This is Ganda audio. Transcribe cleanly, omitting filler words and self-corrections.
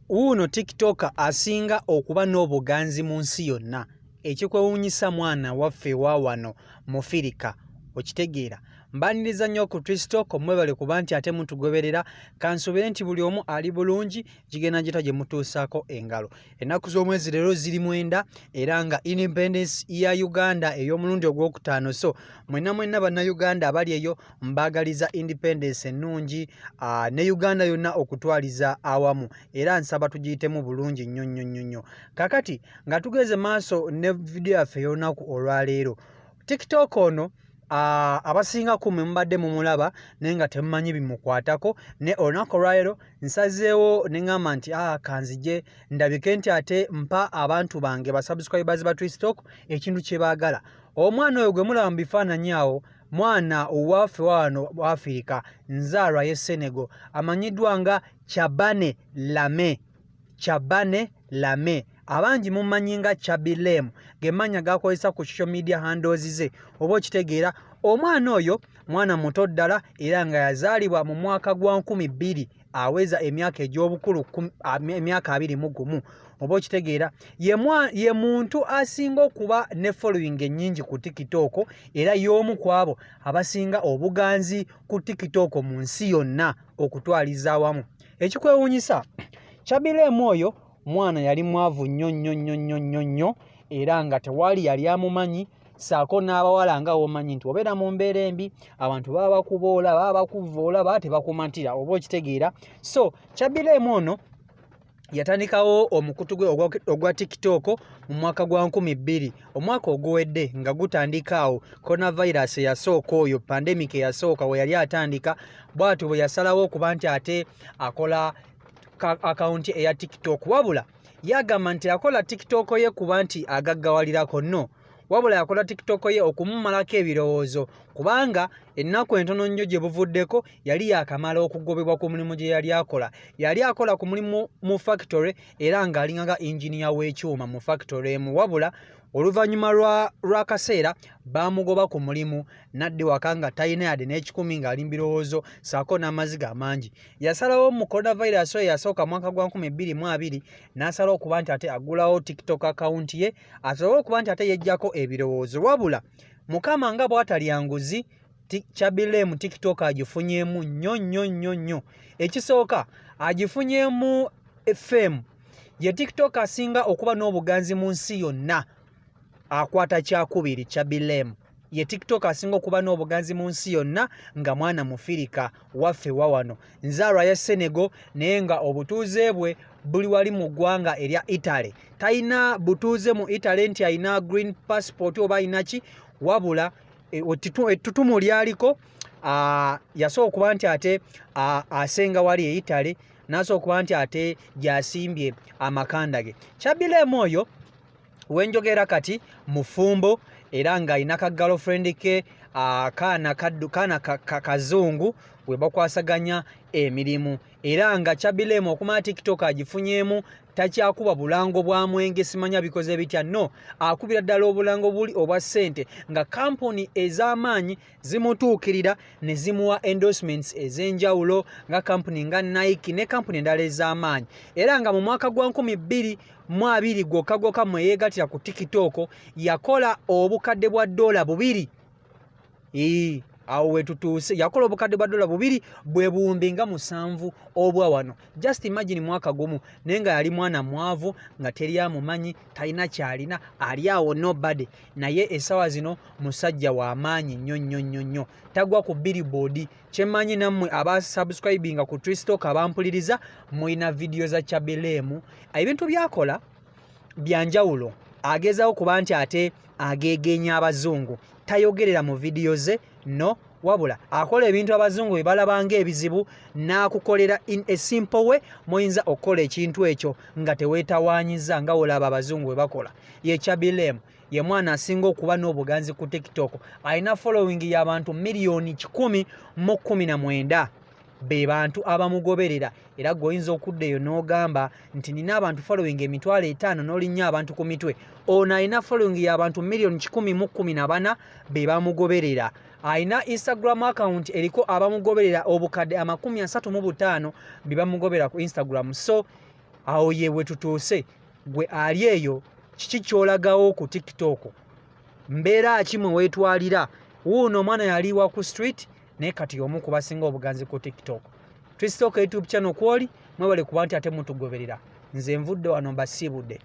Wuuno TikToker asinga okuba n'obuganzi mu nsi yonna. Ekikwewuunyisa mwana waffe wa wano mufirika okitegeera. Mbaniriza nnyo ku TikTok mwebale kuba nti ate mutugoberera kansobere nti buli omu ali bulungi kigenda gita gye mutuusaako engalo. Ennaku z'omwezi leero ziri 9 era nga independence ya Uganda ey'omulundi ogwokutaano. So mwenna bannayuganda abali eyo mbagaliza independence ennungi ne Uganda yonna okutwaliza awamu era nsaba tugiyitemu bulungi nnyo. Kakati nga tugeze maaso ne video yaffe y'olunaku olwaleero, TikTok ono abasinga kumwe mbadde mumulaba naye nga temumanyi bimukwatako, ne olunaku olwaleero nsazeewo ne ngamba nti kanzije ndabike nti ate mpa abantu bange basubscribers ba TikTok ekintu kye baagala. Omwana oyo gwe mulaba mu bifaananyi awo mwana wafe wano wa Africa, nzaalwa ye Senegal, amanyiddwa nga Chabane Lame. Abangi mumanyi nga Chabilem, gemanya gakozesa ku social media handles ze. Oba okitegeera, omwana oyo mwana muto ddala era nga yazaalibwa mu mwaka gwa 2000 aweza emyaka egy'obukulu emyaka 21. Oba okitegeera, ye muntu asinga okuba ne following ennyingi ku TikTok era y'omu ku abo abasinga obuganzi ku TikTok mu nsi yonna okutwaliza awamu. Ekikwewuunyisa, Chabilem oyo mwana yali mwavu nnyo era nga tewali yali amumanyi, saako n'abawala nga omanyi nti obeera mu mbeera embi abantu baba bakuboola, baba bakuvoola, baba tebakumantira. Oba okitegeera. So Chabilem ono yatandikawo omukutu gwe ogwa TikTok mu mwaka gwa 2000, omwaka oguwedde nga gutandikaawo coronavirus eyasooka oyo, pandemic eyasooka we yali atandika. Bw'atyo bwe yasalawo okuba nti ate akola akaunti eya TikTok, wabula yagamba nti akola TikTok ye kuba nti agaggawalirako nno, wabula yakola TikTok ye okumumalako ebirowoozo, kubanga ennaku entono nnyo gye buvuddeko yali yakamala okugobebwa ku mulimu gye yali akola. Yali akola ku mulimu mu factory era ng'alinganga engineer w'ekyuma mu factory emu, wabula oluvannyuma lw'akaseera baamugoba ku mulimu n'adda ewaka nga talina yadde n'ekikumi ng'ali mu birowoozo saako n'amaziga amangi. Yasalawo mu coronavirus oyo yasooka mwaka gwa 2020 n'asalawo okuba nti ate agulawo TikTok account ye asobole okuba nti ate yeggyako ebirowoozo, wabula mukama nga bw'atalya nguzi, Chabilem TikTok agifunyeemu nnyo. Ekisooka agifunyeemu FM. Ye TikTok asinga okuba n'obuganzi mu nsi yonna. Akwata kyakubiri Chabilem. Ye TikTok asinga okuba n'obuganzi mu nsi yonna nga mwana mufirika waffe wa wano, nzaalwa ya Senegal naye nga obutuuze bwe buli wali mu ggwanga erya Italy. Talina butuuze mu Italy nti alina green passport oba alina ki, wabula ettutumu lyaliko yasobola okuba nti ate asenga wali e Italy, n'asobola okuba nti ate gy'asimbye amakanda ge. Chabilem oyo wenjogera kati mufumbo era ng'alina ka girlfriend ke kaana kazungu we bakwasaganya emirimu, era nga Chabilem okumala TikTok agifunyeemu takyakuba bulango bwa mwenge, simanya bikoze bitya, no, akubira ddala obulango buli obwa ssente, nga kampuni ez'amaanyi zimutuukirira ne zimuwa endorsements ez'enjawulo nga kampuni nga Nike ne kampuni endala ez'amaanyi. Era nga mu mwaka gwa 2020 gwokka mwe yeegattira ku TikTok yakola obukadde bwa $2. Awo wetutuuse, yakola obukadde bwa $2 bwe buwumbi nga 7 obwa wano. Just imagine mwaka gumu, naye nga yali mwana mwavu nga teri amumanyi, talina kyalina, ali awo nobody, naye essaawa zino musajja w'amaanyi nnyo. Tagwa ku billboard. Kyemmanyi nammwe abasubscribinga ku TikTok abampuliriza mulina video za Chabilem, ebintu byakola byanjawulo. Agezaho kuba nti ate ageegenya abazungu, tayogerera mu video ze, no, wabula akola ebintu abazungu bye balabanga ebizibu n'akukolera in a simple way. Muyinza okukola ekintu ekyo nga teweetawaanyiza nga olaba abazungu bwe bakola. Ye Chabilem ye mwana asinga okuba n'obuganzi ku TikTok, alina following y'abantu 1,019,000 be bantu abamugoberera, era gweoyinza okudda eyo n'ogamba nti nina abantu following 5,000 n'olinnya abantu ku mitwe. Ono alina following y'abantu 1,014,000 be bamugoberera. Alina Instagram account eriko abamugoberera obukadde 35 be bamugobera ku Instagram. So awo yewe tutuuse gwe ali eyo kiki kyolagawo ku TikTok mbeera kimwe weetwalira wuuno omwana yaliwa ku street naye kati omu ku basinga obuganzi ku TikTok. Twisitoka YouTube channel kwoli mwebale kuba nti ate mutugoberera nze nvudde wano mbasiibudde.